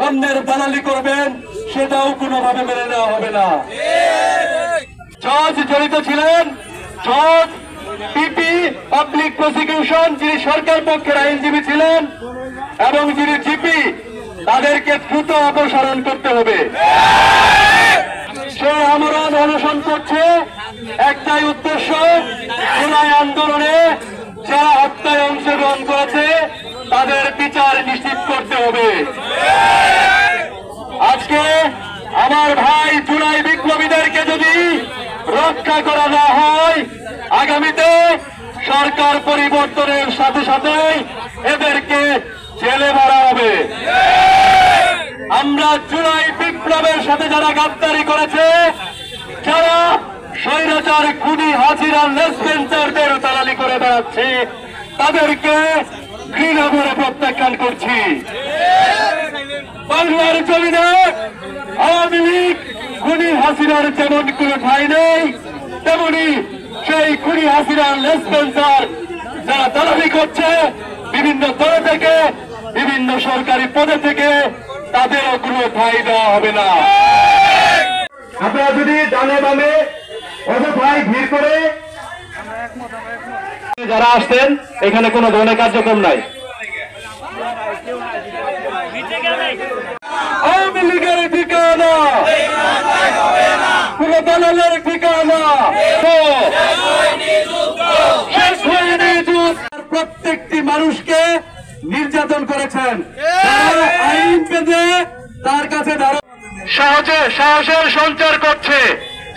অন্যের দালালি করবেন, সেটাও কোনোভাবে মেনে নেওয়া হবে না। জজ জড়িত ছিলেন, জজ পিপি পাবলিক প্রসিকিউশন, যিনি সরকার পক্ষের আইনজীবী ছিলেন, এবং যিনি জিপি, তাদেরকে দ্রুত অপসারণ করতে হবে। সে আমরণ অনশন করছে, একটাই উদ্দেশ্য, জুলাই আন্দোলনে যারা হত্যায় অংশগ্রহণ করেছে তাদের বিচার নিশ্চিত করতে হবে। আজকে আমার ভাই জুলাই বিপ্লবীদেরকে যদি রক্ষা করা না হয়, আগামীতে সরকার পরিবর্তনের সাথে সাথে এদেরকে জেলে ভরা হবে। আমরা জুলাই বিপ্লবের সাথে যারা গাদ্দারি করেছে, যারা স্বৈরাচার খুনি হাসিনা লেসপেন্সারদের দালালি করে বেড়াচ্ছে, তাদেরকে ঘৃণা ভরে প্রত্যাখ্যান করছি। বাংলার জমিনে আওয়ামী লীগ খুনি হাসিনার যেমন কোন ঠাঁই নেই, তেমনি সেই খুনি হাসিনার লেসপেন্সার যারা দালালি করছে বিভিন্ন দল থেকে, বিভিন্ন সরকারি পদে থেকে, তাদেরও কোনো ঠাঁই দেওয়া হবে না। আপনারা যদি ডানে বামে অযথায় ভিড় করে যারা আসছেন, এখানে কোনো ধরনের কার্যক্রম নাই। আওয়ামী লীগের ঠিকানা, কোন দালালের ঠিকানা, প্রত্যেকটি মানুষকে নির্যাতন করেছেন। আইন পেতে তার কাছে সাহসের সঞ্চার করছে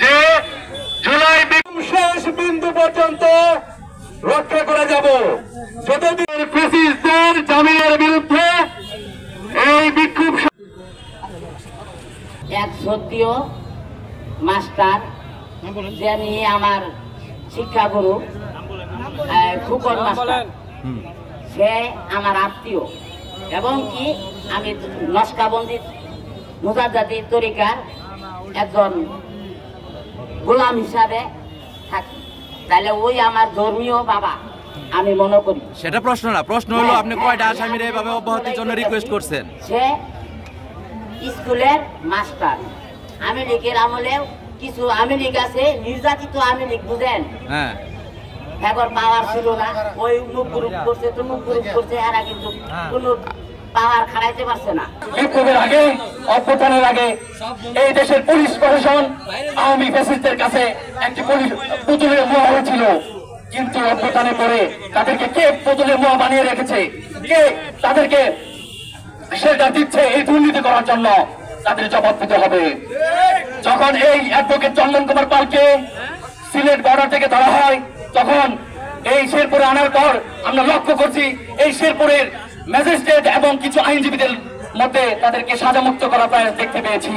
যে জুলাই শেষ বিন্দু পর্যন্ত রক্ষা করে যাব। যতদিন ফ্যাসিস্টদের জামিনের বিরুদ্ধে এই বিক্ষোভ। এক সত্যিও মাস্টার, যে নিয়ে আমার শিক্ষাগুরু ফুকন মাস্টার, সে আমার আত্মীয়, এবং কি আমি নস্কাবন্দি মুজাদ্দিদি তরিকার একজন গোলাম হিসাবে থাকি, তাহলে ওই আমার ধর্মীয় বাবা আমি মনে করি। সেটা প্রশ্ন না, প্রশ্ন হলো আপনি কয়টা আসামির এইভাবে অব্যাহতির জন্য রিকোয়েস্ট করছেন? সে স্কুলের মাস্টার, আওয়ামী লীগের আমলেও কিছু আওয়ামী লীগ আছে, নির্যাতিত আওয়ামী লীগ, বুঝেন? হ্যাঁ, এখন পাওয়ার ছিল না, ওই মুখ গ্রুপ করছে, তমুক গ্রুপ করছে, এরা কিন্তু কোন পাওয়ার খাড়াইতে পারছে না। বিপ্লবের আগে, অভ্যুত্থানের আগে এই দেশের পুলিশ প্রশাসন আওয়ামী ফ্যাসিস্টদের কাছে একটি পুতুলের মোয়া হয়েছিল, কিন্তু অভ্যুত্থানের পরে তাদেরকে কে পুতুলের মোয়া বানিয়ে রেখেছে? কে তাদেরকে সেটা দিচ্ছে এই দুর্নীতি করার জন্য? তাদের জবাব দিতে হবে। যখন এই অ্যাডভোকেট চন্দন কুমার পালকে সিলেট বর্ডার থেকে ধরা হয়, তখন এই শেরপুরে আনার পর আমরা লক্ষ্য করছি এই শেরপুরের ম্যাজিস্ট্রেট এবং কিছু আইনজীবীদের মধ্যে তাদেরকে সাজামুক্ত করা প্রায় দেখতে পেয়েছি।